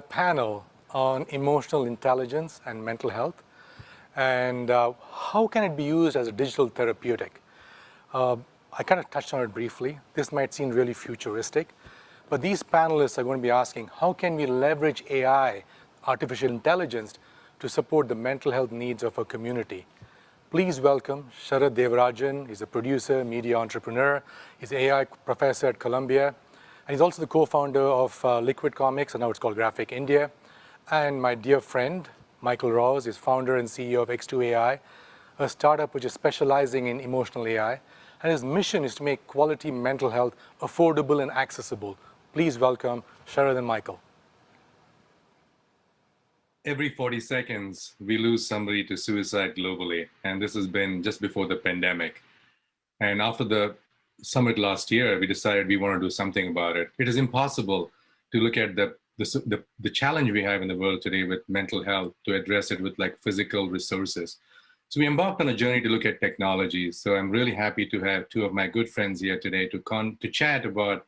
panel on emotional intelligence and mental health, and how can it be used as a digital therapeutic. I kind of touched on it briefly. This might seem really futuristic, but these panelists are going to be asking, how can we leverage AI, artificial intelligence, to support the mental health needs of our community? Please welcome Sharad Devarajan. He's a producer, media entrepreneur. He's an AI professor at Columbia. And he's also the co-founder of Liquid Comics, and now it's called Graphic India. And my dear friend, Michiel Rauws, is founder and CEO of X2AI, a startup which is specializing in emotional AI. And his mission is to make quality mental health affordable and accessible. Please welcome Sharad and Michiel. Every 40 seconds, we lose somebody to suicide globally. And this has been just before the pandemic. And after the summit last year, we decided we want to do something about it. It is impossible to look at the challenge we have in the world today with mental health to address it with like physical resources. So we embarked on a journey to look at technology. So I'm really happy to have two of my good friends here today to chat about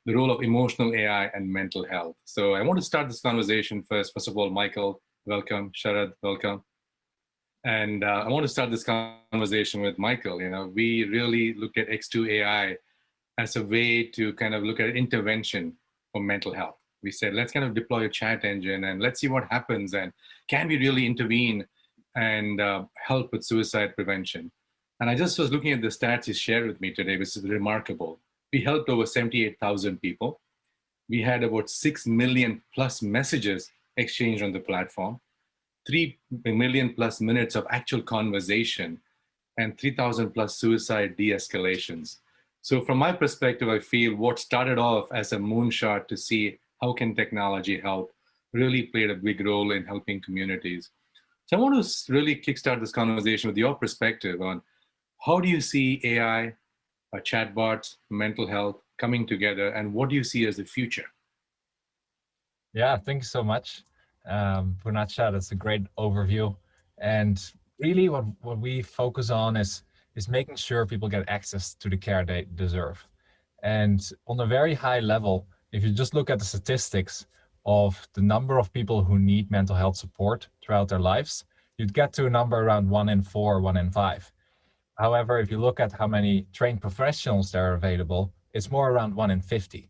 the role of emotional AI and mental health. So I want to start this conversation first. First of all, Michiel, welcome. Sharad, welcome. And I want to start this conversation with Michiel. You know, we really looked at X2AI as a way to kind of look at intervention for mental health. We said, let's kind of deploy a chat engine and let's see what happens. And can we really intervene and help with suicide prevention? And I just was looking at the stats he shared with me today, which is remarkable. We helped over 78,000 people. We had about 6 million plus messages exchanged on the platform, 3 million plus minutes of actual conversation, and 3,000 plus suicide de-escalations. So from my perspective, I feel what started off as a moonshot to see how can technology help really played a big role in helping communities. So I want to really kickstart this conversation with your perspective on how do you see AI, chatbots, mental health coming together, and what do you see as the future? Yeah, thank you so much, Poonacha. That's a great overview. And really what we focus on is making sure people get access to the care they deserve. And on a very high level, if you just look at the statistics of the number of people who need mental health support throughout their lives, you'd get to a number around 1 in 4, 1 in 5. However, if you look at how many trained professionals there are available, it's more around 1 in 50.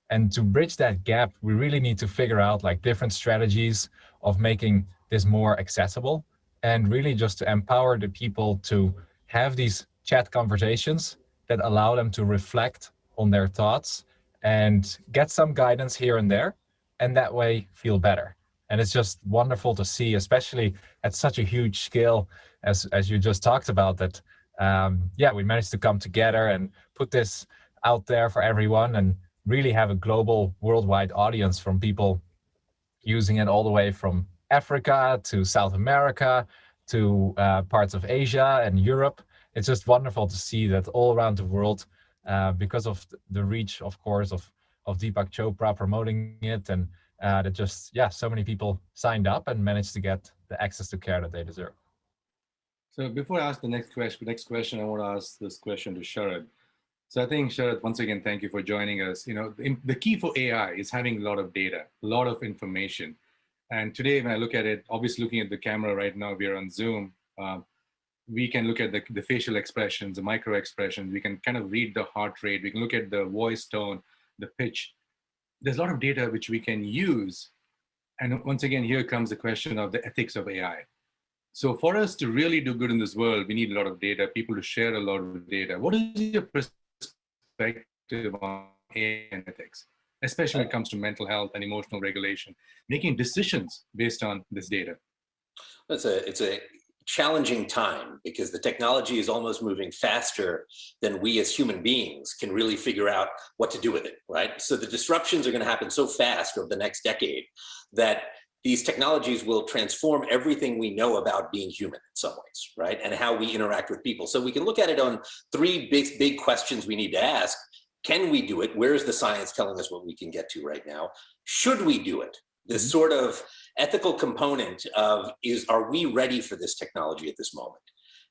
And to bridge that gap, we really need to figure out like different strategies of making this more accessible and really just to empower the people to have these chat conversations that allow them to reflect on their thoughts and get some guidance here and there, and that way feel better. And it's just wonderful to see, especially at such a huge scale as you just talked about, that we managed to come together and put this out there for everyone and really have a global, worldwide audience, from people using it all the way from Africa to South America to parts of Asia and Europe. It's just wonderful to see that all around the world, because of the reach, of course, of Deepak Chopra promoting it, and that just, so many people signed up and managed to get the access to care that they deserve. So before I ask the next question, I want to ask this question to Sharad. So I think, Sharad, once again, thank you for joining us. You know, the key for AI is having a lot of data, a lot of information. And today, when I look at it, obviously looking at the camera right now, we are on Zoom. We can look at the facial expressions, the micro expressions. We can kind of read the heart rate. We can look at the voice tone, the pitch. There's a lot of data which we can use. And once again, here comes the question of the ethics of AI. So for us to really do good in this world, we need a lot of data, people to share a lot of data. What is your perspective on AI and ethics, especially when it comes to mental health and emotional regulation, making decisions based on this data? It's a challenging time because the technology is almost moving faster than we as human beings can really figure out what to do with it, right? So the disruptions are going to happen so fast over the next decade that these technologies will transform everything we know about being human in some ways, right? And how we interact with people. So we can look at it on 3 big questions we need to ask. Can we do it? Where is the science telling us what we can get to right now? Should we do it? This sort of ethical component of are we ready for this technology at this moment?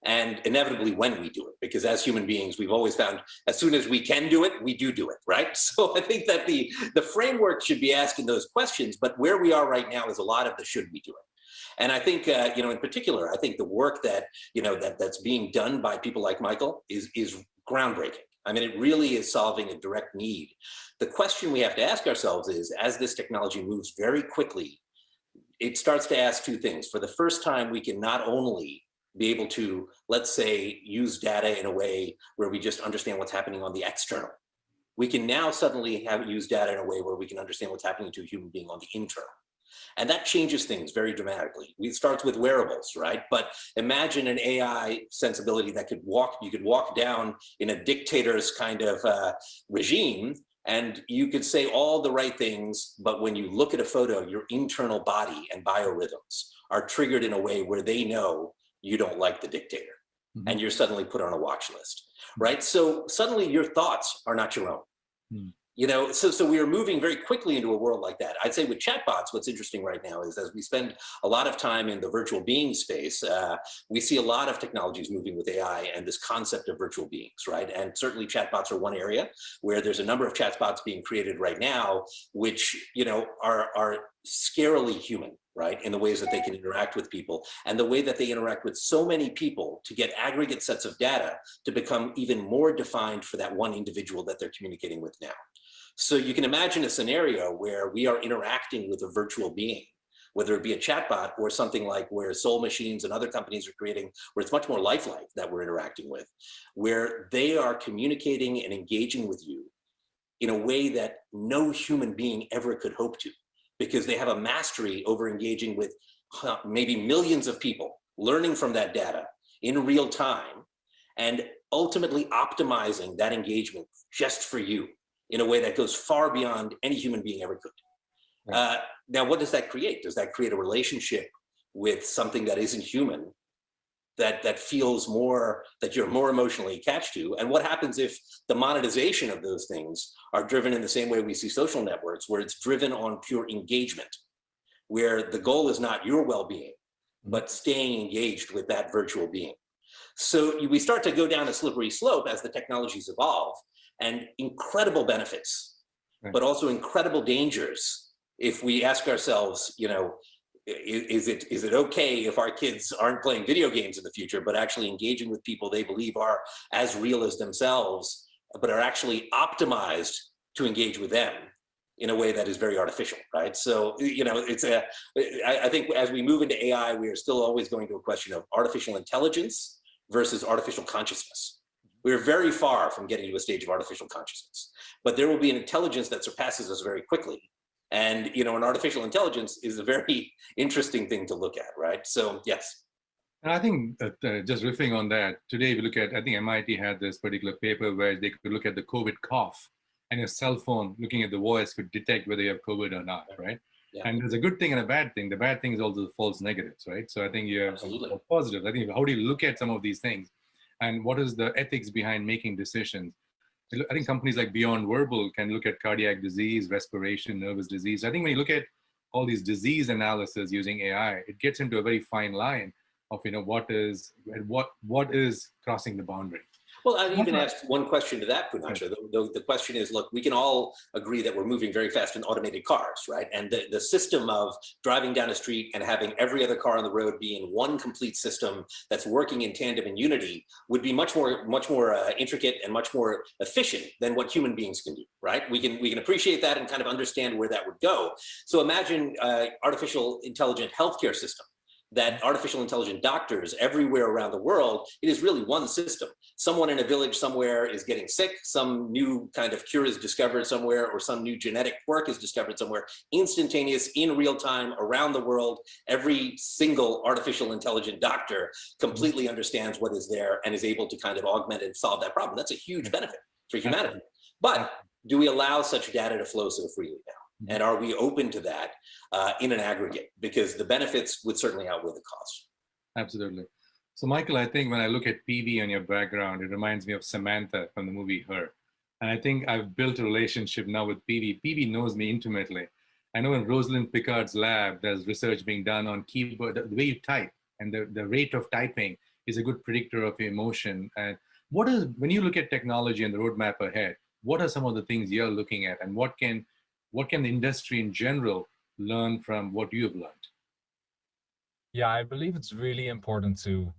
and inevitably when we do it, because as human beings, we've always found as soon as we can do it, we do it, right? So I think that the framework should be asking those questions, but where we are right now is a lot of the should we do it. And I think, in particular, I think the work that, that's being done by people like Michiel is groundbreaking. I mean, it really is solving a direct need. The question we have to ask ourselves is, as this technology moves very quickly, it starts to ask two things. For the first time, we can not only be able to, let's say, use data in a way where we just understand what's happening on the external. We can now suddenly use data in a way where we can understand what's happening to a human being on the internal. And that changes things very dramatically. It starts with wearables, right? But imagine an AI sensibility that you could walk down in a dictator's kind of regime, and you could say all the right things, but when you look at a photo, your internal body and biorhythms are triggered in a way where they know you don't like the dictator, and you're suddenly put on a watch list, right? So suddenly your thoughts are not your own. So we are moving very quickly into a world like that. I'd say with chatbots, what's interesting right now is as we spend a lot of time in the virtual being space, we see a lot of technologies moving with AI and this concept of virtual beings, right? And certainly chatbots are one area where there's a number of chatbots being created right now, which, are scarily human, right? In the ways that they can interact with people and the way that they interact with so many people to get aggregate sets of data to become even more defined for that one individual that they're communicating with now. So you can imagine a scenario where we are interacting with a virtual being, whether it be a chatbot or something like where Soul Machines and other companies are creating, where it's much more lifelike that we're interacting with, where they are communicating and engaging with you in a way that no human being ever could hope to, because they have a mastery over engaging with maybe millions of people, learning from that data in real time, and ultimately optimizing that engagement just for you in a way that goes far beyond any human being ever could. Right. Now, what does that create? Does that create a relationship with something that isn't human, that feels more, that you're more emotionally attached to? And what happens if the monetization of those things are driven in the same way we see social networks, where it's driven on pure engagement, where the goal is not your well-being, but staying engaged with that virtual being? So we start to go down a slippery slope as the technologies evolve, and incredible benefits, right, but also incredible dangers if we ask ourselves, is it okay if our kids aren't playing video games in the future, but actually engaging with people they believe are as real as themselves, but are actually optimized to engage with them in a way that is very artificial, right? So, I think as we move into AI, we are still always going to a question of artificial intelligence versus artificial consciousness. We're very far from getting to a stage of artificial consciousness, but there will be an intelligence that surpasses us very quickly. And, an artificial intelligence is a very interesting thing to look at, right? So, yes. And I think that just riffing on that, today we look at, I think MIT had this particular paper where they could look at the COVID cough, and your cell phone looking at the voice could detect whether you have COVID or not, right? Yeah. And there's a good thing and a bad thing. The bad thing is also the false negatives, right? So I think you have positives. I think how do you look at some of these things? And what is the ethics behind making decisions? I think companies like Beyond Verbal can look at cardiac disease, respiration, nervous disease. I think when you look at all these disease analysis using AI, it gets into a very fine line of what is crossing the boundary. Well, I'd even ask one question to that, Poonacha. The question is, look, we can all agree that we're moving very fast in automated cars, right? And the system of driving down a street and having every other car on the road be in one complete system that's working in tandem and unity would be much more intricate and much more efficient than what human beings can do, right? We can appreciate that and kind of understand where that would go. So imagine artificial intelligent healthcare system. That artificial intelligent doctors everywhere around the world, it is really one system. Someone in a village somewhere is getting sick, some new kind of cure is discovered somewhere, or some new genetic quirk is discovered somewhere, instantaneous, in real time, around the world. Every single artificial intelligent doctor completely understands what is there and is able to kind of augment and solve that problem. That's a huge benefit for humanity. But do we allow such data to flow so freely now? And are we open to that in an aggregate? Because the benefits would certainly outweigh the costs. Absolutely. So Michiel, I think when I look at PV on your background, it reminds me of Samantha from the movie Her. And I think I've built a relationship now with PV. PV knows me intimately. I know in Rosalind Picard's lab, there's research being done on keyboard, the way you type and the rate of typing is a good predictor of emotion. And when you look at technology and the roadmap ahead, what are some of the things you're looking at, and what can the industry in general learn from what you have learned? Yeah, I believe it's really important to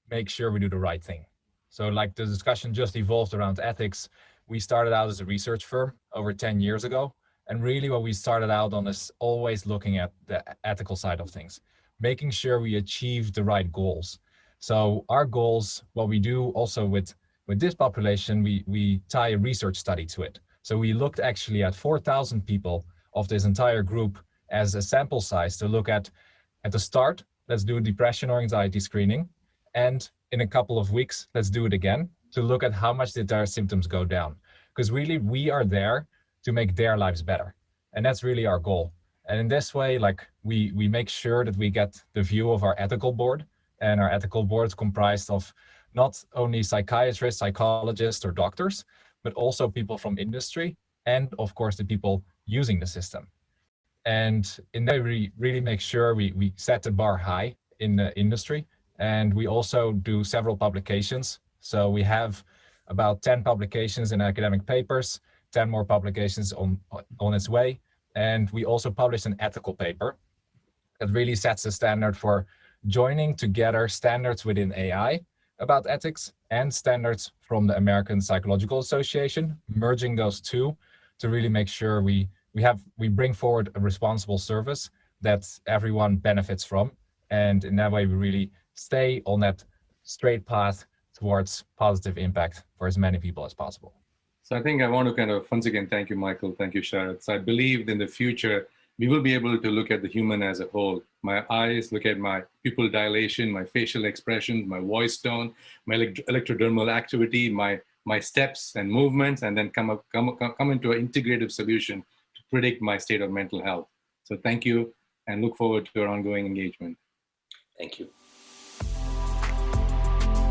make sure we do the right thing. So like the discussion just evolved around ethics. We started out as a research firm over 10 years ago. And really what we started out on is always looking at the ethical side of things, making sure we achieve the right goals. So our goals, what we do also with this population, we tie a research study to it. So we looked actually at 4,000 people of this entire group as a sample size to look at the start, let's do a depression or anxiety screening. And in a couple of weeks, let's do it again to look at how much did their symptoms go down. Because really, we are there to make their lives better. And that's really our goal. And in this way, like we make sure that we get the view of our ethical board. And our ethical board is comprised of not only psychiatrists, psychologists, or doctors, but also people from industry and of course the people using the system. And in that, we really make sure we set the bar high in the industry. And we also do several publications. So we have about 10 publications in academic papers, 10 more publications on its way. And we also published an ethical paper that really sets the standard for joining together standards within AI about ethics and standards from the American Psychological Association, merging those two to really make sure we bring forward a responsible service that everyone benefits from. And in that way, we really stay on that straight path towards positive impact for as many people as possible. So I think I want to kind of, once again, thank you, Michael. Thank you, Sharad. So I believe in the future, we will be able to look at the human as a whole. My eyes look at my pupil dilation, my facial expressions, my voice tone, my electrodermal activity, my steps and movements, and then come into an integrative solution to predict my state of mental health. So thank you, and look forward to our ongoing engagement. Thank you.